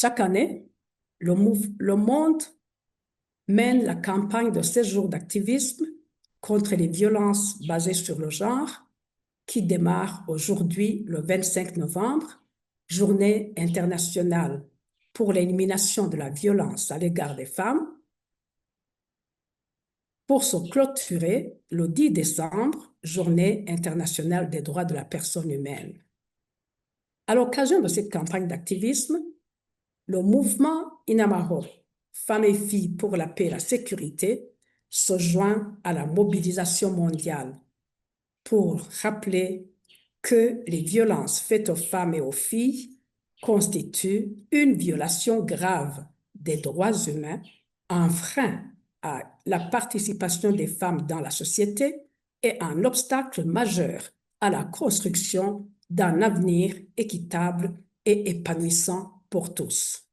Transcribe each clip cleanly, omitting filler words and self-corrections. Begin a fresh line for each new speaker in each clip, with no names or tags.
Chaque année, le monde mène la campagne de 16 jours d'activisme contre les violences basées sur le genre, qui démarre aujourd'hui le 25 novembre, Journée internationale pour l'élimination de la violence à l'égard des femmes, pour se clôturer le 10 décembre, Journée internationale des droits de la personne humaine. À l'occasion de cette campagne d'activisme, le mouvement Inamahoro, Femmes et filles pour la paix et la sécurité, se joint à la mobilisation mondiale pour rappeler que les violences faites aux femmes et aux filles constituent une violation grave des droits humains, un frein à la participation des femmes dans la société et un obstacle majeur à la construction d'un avenir équitable et épanouissant pour tous.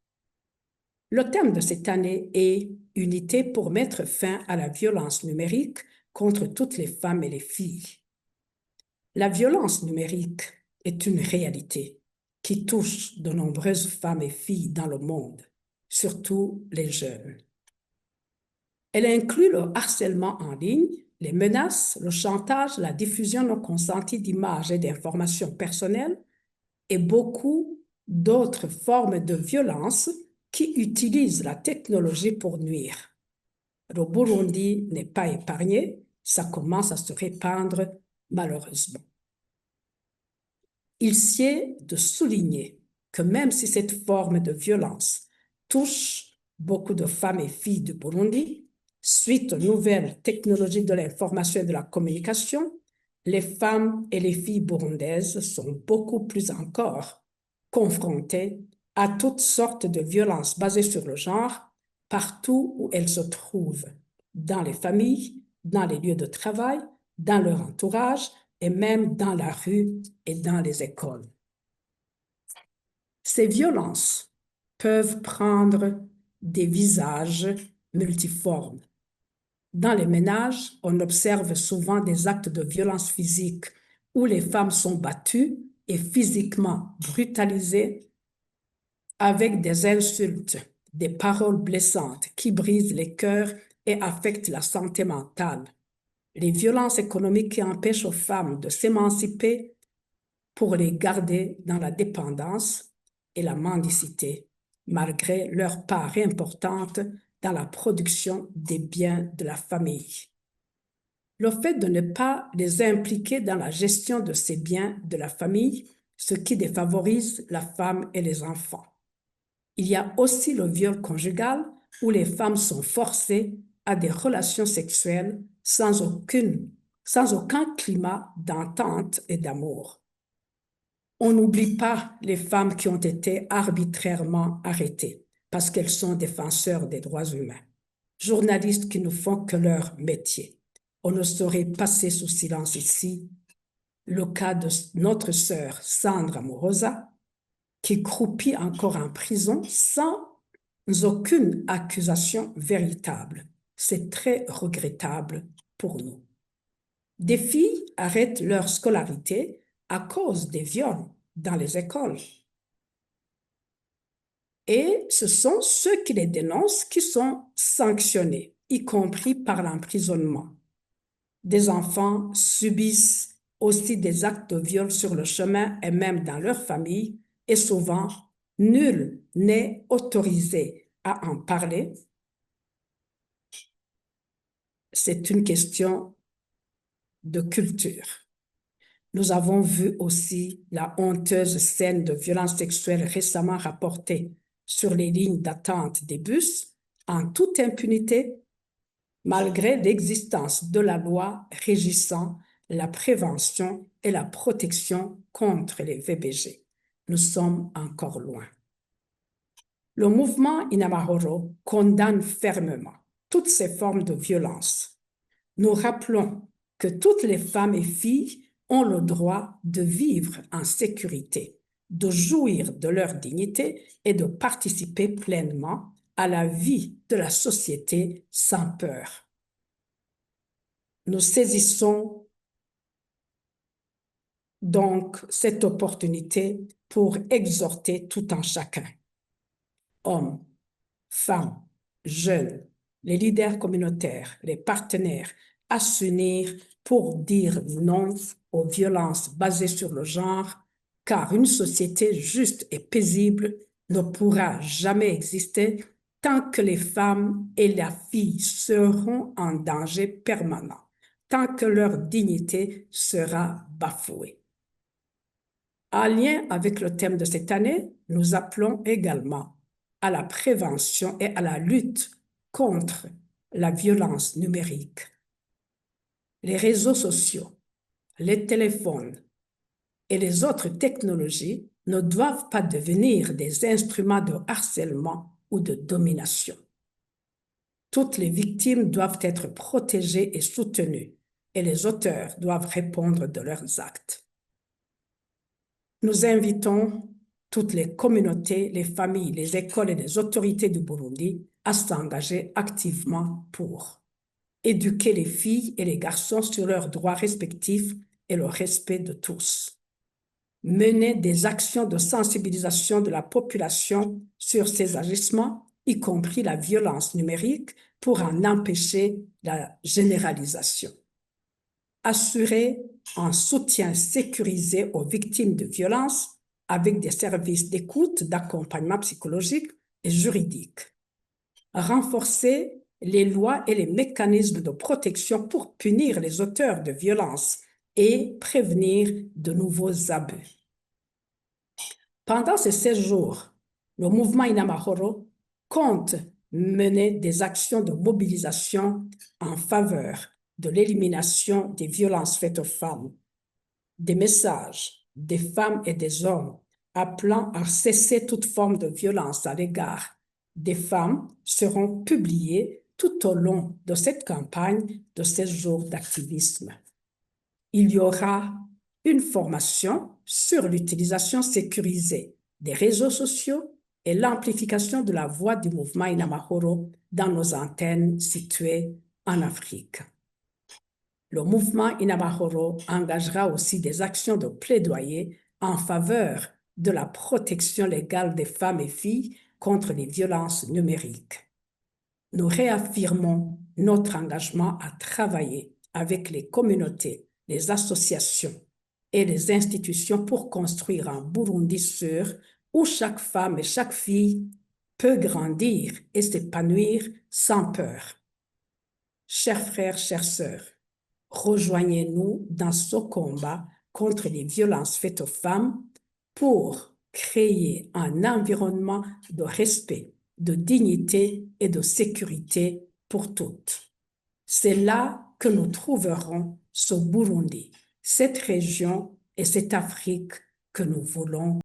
Le thème de cette année est « Unité pour mettre fin à la violence numérique contre toutes les femmes et les filles ». La violence numérique est une réalité qui touche de nombreuses femmes et filles dans le monde, surtout les jeunes. Elle inclut le harcèlement en ligne, les menaces, le chantage, la diffusion non consentie d'images et d'informations personnelles et beaucoup d'autres formes de violence qui utilisent la technologie pour nuire. Le Burundi n'est pas épargné, ça commence à se répandre malheureusement. Il sied de souligner que même si cette forme de violence touche beaucoup de femmes et filles du Burundi, suite aux nouvelles technologies de l'information et de la communication, les femmes et les filles burundaises sont beaucoup plus encore confrontées à toutes sortes de violences basées sur le genre partout où elles se trouvent, dans les familles, dans les lieux de travail, dans leur entourage et même dans la rue et dans les écoles. Ces violences peuvent prendre des visages multiformes. Dans les ménages, on observe souvent des actes de violence physique où les femmes sont battues et physiquement brutalisées avec des insultes, des paroles blessantes qui brisent les cœurs et affectent la santé mentale. Les violences économiques qui empêchent aux femmes de s'émanciper pour les garder dans la dépendance et la mendicité, malgré leur part importante dans la production des biens de la famille. Le fait de ne pas les impliquer dans la gestion de ces biens de la famille, ce qui défavorise la femme et les enfants. Il y a aussi le viol conjugal où les femmes sont forcées à des relations sexuelles sans aucun climat d'entente et d'amour. On n'oublie pas les femmes qui ont été arbitrairement arrêtées parce qu'elles sont défenseurs des droits humains, journalistes qui ne font que leur métier. On ne saurait passer sous silence ici le cas de notre sœur Sandra Morosa, qui croupit encore en prison sans aucune accusation véritable. C'est très regrettable pour nous. Des filles arrêtent leur scolarité à cause des viols dans les écoles. Et ce sont ceux qui les dénoncent qui sont sanctionnés, y compris par l'emprisonnement. Des enfants subissent aussi des actes de viol sur le chemin et même dans leur famille, et souvent, nul n'est autorisé à en parler. C'est une question de culture. Nous avons vu aussi la honteuse scène de violence sexuelle récemment rapportée sur les lignes d'attente des bus, en toute impunité, malgré l'existence de la loi régissant la prévention et la protection contre les VBG. Nous sommes encore loin. Le mouvement Inamahoro condamne fermement toutes ces formes de violence. Nous rappelons que toutes les femmes et filles ont le droit de vivre en sécurité, de jouir de leur dignité et de participer pleinement à la vie de la société sans peur. Nous saisissons donc cette opportunité pour exhorter tout un chacun hommes, femmes, jeunes, les leaders communautaires, les partenaires, à s'unir pour dire non aux violences basées sur le genre, car une société juste et paisible ne pourra jamais exister tant que les femmes et les filles seront en danger permanent, tant que leur dignité sera bafouée. En lien avec le thème de cette année, nous appelons également à la prévention et à la lutte contre la violence numérique. Les réseaux sociaux, les téléphones et les autres technologies ne doivent pas devenir des instruments de harcèlement ou de domination. Toutes les victimes doivent être protégées et soutenues, et les auteurs doivent répondre de leurs actes. Nous invitons toutes les communautés, les familles, les écoles et les autorités du Burundi à s'engager activement pour éduquer les filles et les garçons sur leurs droits respectifs et le respect de tous. Mener des actions de sensibilisation de la population sur ces agissements, y compris la violence numérique, pour en empêcher la généralisation. Assurer un soutien sécurisé aux victimes de violences avec des services d'écoute, d'accompagnement psychologique et juridique. Renforcer les lois et les mécanismes de protection pour punir les auteurs de violences et prévenir de nouveaux abus. Pendant ces 16 jours, le mouvement Inamahoro compte mener des actions de mobilisation en faveur de l'élimination des violences faites aux femmes, des messages des femmes et des hommes appelant à cesser toute forme de violence à l'égard des femmes seront publiés tout au long de cette campagne de 16 jours d'activisme. Il y aura une formation sur l'utilisation sécurisée des réseaux sociaux et l'amplification de la voix du mouvement Inamahoro dans nos antennes situées en Afrique. Le mouvement Inamahoro engagera aussi des actions de plaidoyer en faveur de la protection légale des femmes et filles contre les violences numériques. Nous réaffirmons notre engagement à travailler avec les communautés, les associations et les institutions pour construire un Burundi sûr où chaque femme et chaque fille peut grandir et s'épanouir sans peur. Chers frères, chères sœurs, rejoignez-nous dans ce combat contre les violences faites aux femmes pour créer un environnement de respect, de dignité et de sécurité pour toutes. C'est là que nous trouverons ce Burundi, cette région et cette Afrique que nous voulons